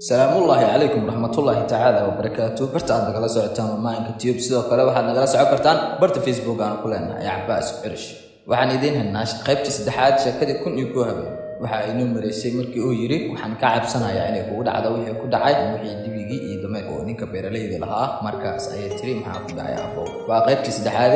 السلام الله عليكم ورحمة الله تعالى وبركاته. برتا عاد نقلا سoctaan maalinka tube sidoo kale waxaad nagala socon kartaan barta Facebook aan ku leenahay Cabbaas Cirish. waxaan idin haynaa qaybta saddexaad sheekadii kun iyo koow habeen. waxa ay noo mareysay markii uu yiri waxaan ka cabsanayaa inay kugu dhacdo wixii ku dhacay wixii dibigii iyo dameer oo ninka beeralayda lahaa markaas ayay tiri maxaa ku dhacay abo. waa qaybta saddexaad.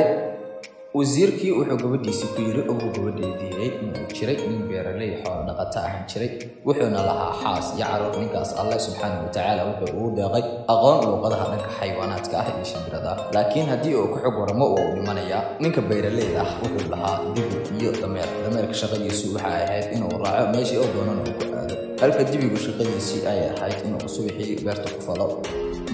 wasiirkii wuxuu gabadhiisii ku yiri ugu gabadheediyay inuu jiray nin beeralay xoolo dhaqato ah jiray wuxuuna lahaa xaas iyo caruur. ninkaas Allah subhanahu wa ta'ala wuxuu u deeqay aqoon luqadaha dhanka xayawaanaadka ah iyo shimbirada. laakiin haddii uu ku xog waramo oo uu dhimanayaa ninka beeralayda ah wuxuu lahaa dibi iyo dameerka shaqadiisu waxa ay ahayd inuu raaco meeshii uu doono inuu ku aado halka dibigu shaqadiisii ay ahayd inuu subaxii beerta ku falo.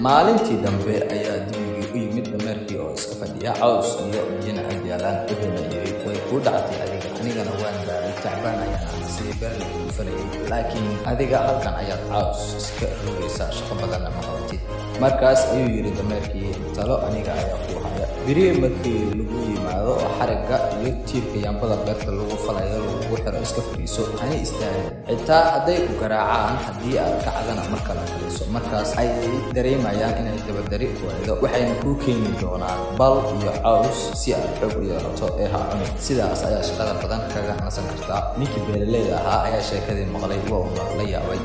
maalintii dambe ayaa dibigii u yimid dameerkii oo iska fadhiya caws iyo biyana ag yaalaan wuxuuna yiri way ku dhacday adiga anigana waan gaaray tacbaan ayaan si beerlay u falayay laakiin adiga halkan ayaad caws iska rogaysaa shaqo badanna ma qabatid. markaas ayuu yiri dameerkii talo aniga ayaa ku haya biri markii lagu yimaado oo xarigga iyo tiirka yaambada beerta lagu falayo lagu xiro iska fariiso ani istaagay xitaa hadday ku garaacaan haddii aad kacdana marka la fariiso markaas ay dareemayaan inay dabadari waydo waxayna ku keeni doonaan bal iyo caws si aad xog u yeelato ee ha cuni. sidaas ayaa shaqada badan kaga nasan kartaa. ninkii beeralayda ahaa ayaa sheekadii maqlay waa uu la yaabay.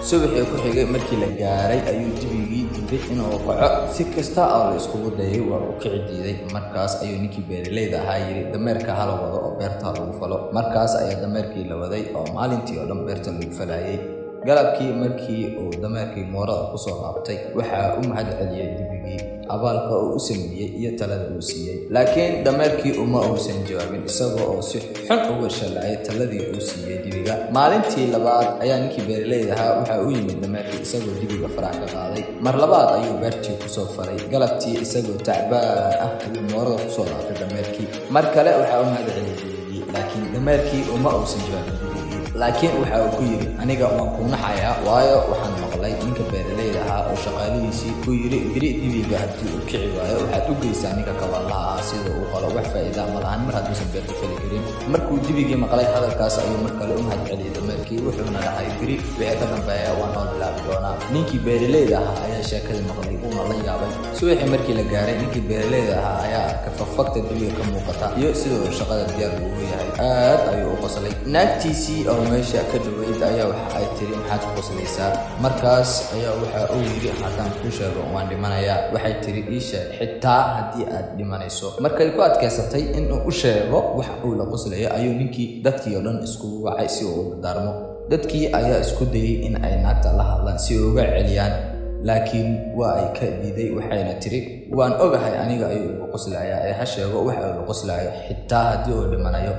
subaxii ku xigay markii la gaaray ayuu dibigii diiday inuu kaco si kasta oo la isku dayay waa uu kici diiday. markaas ayuu ninkii beeralayda ahaa yiri dameerka hala wado oo beerta lagu falo. markaas ayaa dameerkii la waday oo maalintii oo dhan beerta lagu falayay. galabkii markii uu dameerkii moorada ku soo laabtay waxa uu mahad celiyay dibigii abaalka uu u sameeyay iyo talada uu siiyay. laakiin dameerkii uma uusan jawaabin isagoo oo si xun uga shalay taladii uu siiyay dibiga. maalintii labaad ayaa ninkii beeralayda ahaa waxa uu yimid dameerkii isagoo dibiga farax ka qaaday. mar labaad ayuu beertii ku soo faray. galabtii isagoo tacbaan ah ayuu moorada ku soo laabtay dameerkii. mar kale waxa uu mahad celiyay dibigii laakiin dameerkii uma uusan jawaabin. laakiin waxa uu ku yiri aniga waan ku naxayaa waayo waxaan maqlay ninka beeralayda ahaa oo shaqaalihiisii ku yiri biri dibiga haddii uu kici waayo waxaad u geysaa ninka kabaalaha ah sida uu qalo wax faa'iido ma lahan mar hadduusan beerta fali karin. markuu dibigii maqlay hadalkaas ayuu mar kale u mahad celiyay dameerkii wuxuuna dhahay biri wixii ka dambeeya waan noo bilaabi doonaa. ninkii beeralayda ahaa ayaa sheekadii maqlay uuna la yaabay. subaxii markii la gaaray ninkii beeralayda ahaa ayaa arkay fafagta dibiga ka muuqata iyo sidoo shaqada diyaar ugu yahay. aad ayuu u qoslay. naagtiisii oo meesha ka dhaweyd ayaa waxa ay tiri maxaad ku qoslaysaa. markaas ayaa waxa uu yiri haddaan ku sheego waan dhimanayaa. waxay tiri ii sheeg xitaa haddii aad dhimanayso. markay ku adkaysatay inuu u sheego waxa uu la qoslayo ayuu ninkii dadkii oo dhan iskugu wacay si uu u dardaarmo. dadkii ayaa isku dayay in ay naagta la hadlaan si uga celiyaan laakiin waa ay ka diiday. waxayna tiri waan ogahay aniga ayuu ugu qoslayaa ee ha sheego waxa uu la qoslayo xitaa haddii uu dhimanayo.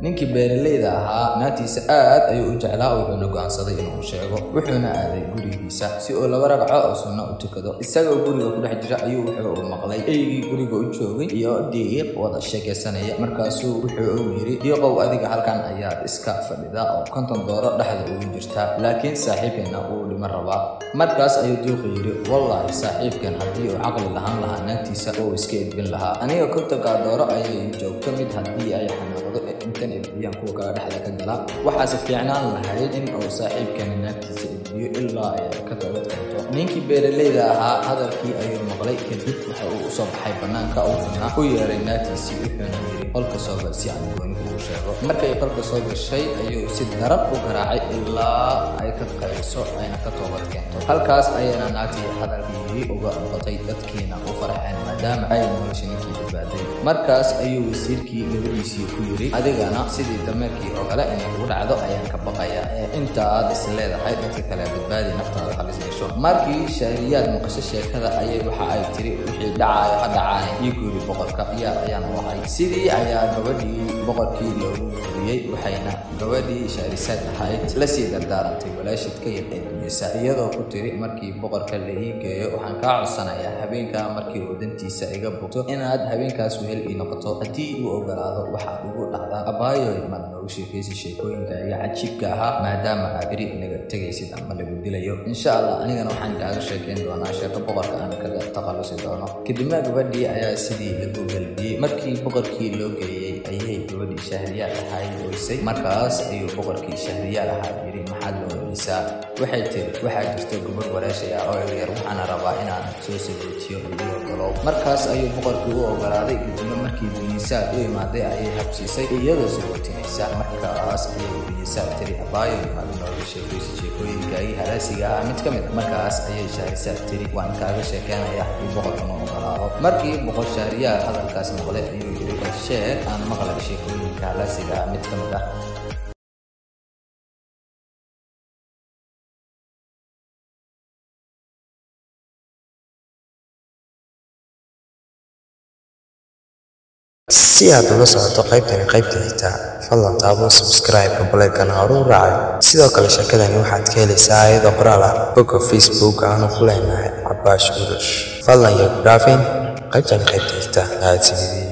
ninkii beeralayda ahaa naagtiisa aad ayuu u jeclaa wuxuuna go'aansaday inuu sheego. wuxuuna aaday gurigiisa si uu laba ragco oo sunno u tukado. isagoo guriga ku dhex jira ayuu wuxuu maqlay eygii guriga u joogay iyo diiq wada sheekaysanaya. markaasuu wuxuu yiri diiqow adiga halkan ayaad iska fadhida oo konton dooro dhexda ugu jirta laakiin saaxiibkeena uu dhima rabaa. markaas ayuu diiqu yiri wallaahi saaxiibkeen haddii uu caqli lahaan lahaa naagtiisa oo iska edbin lahaa. aniga kontonka dooro ayay joogto mid haddii ay xanaaqdo intan biyaan kuwa kala dhexda ka gala waxaase fiicnaan lahayd in uu saaxiibkani naagtiisa edbiyo ilaa ay ka toobad keento. ninkii beeralayda ahaa hadalkii ayuu maqlay kadib waxa uu usoo baxay banaanka wuxuuna u yeeray naagtiisii wuxuuna yiri qolka soo gal si aan gooni ugu sheego. markay qolka soo gashay ayuu si darab u garaacay ilaa ay ka qayso ayna ka toobad keento. halkaas ayayna naagtii hadalkii uga noqotay dadkiina u farxeen maadaama ay nolosha ninkii badbaaday. markaas ayuu wasiirkii gabadhiisii ku yiri adigana sidii dameerkii oo kale inay ugu dhacdo ayaan ka baqaya intaad is leedahay dadka kale badbaadi naftaada halis gasho. markii shaariyaad maqasho sheekada ayay waxa ay tiri wixii dhacayo ha dhacaan iyo guri boqorka ayaan u ahay. sidii ayaa gabadhii boqorkii loogu guuriyey waxayna gabadhii shaarisaad ahayd la sii dardaarantay walaashid ka yar ee dunyasa iyadoo ku tiri markii boqorka la ii geeyo waxaan kaa codsanayaa habeenkaa markii uu dantiisa iga bogto inaad habeenkaas wehel ii noqoto haddii uu ogolaado waxaad ugu dhacdaa abaayoy madno noogu sheekaysi sheekooyinka iyo cajiibka ahaa maadaama aad beri naga tegaysid ama lagu dilayo insha Allah anigana waxaan kaaga sheekeyn doonaa sheeko boqorka aan kaga takhalusi doono kadibna gabadhii ayaa sidii lagu galbiyey markii boqorkii loo geeyey ayay gabadhii Shahriyaar ahayd ooysay markaas ayuu boqorkii Shahriyaar ahaa yiri maxaad loo ooysaa waxay tiri waxaa jirto gabadh walaashay ah oo yar waxaan rabaa inaan soo sameeyo iyo galo markaas ayuu boqorkii u ogolaaday kadibna markii Binisaad u imaaday ayay habsiisay iyadoo sababtinaysa markaas ayay Binisaad tiri abaayo maalin noogu sheekaysi sheekooyinka ay haraasiga ah mid ka mid markaas ayay Shahriyaar tiri waan kaaga sheekeynayaa boqorka ma ogolaado markii boqor Shahriyaar hadalkaas maqlay ayuu yiri sheeg aan maqlay sheekooyinka haraasiga ah mid ka mid ah si aad ula socoto qaybta xigta fadlan taabo subscribe balkana hore u raaci sidoo kale sheekadani waxaad ka helaysaa iyadoo qoraal ah bogga Facebook aan ku leenahay Cabaash Urush fadlan yaa ku dhaafin qaybta xigta aad sidii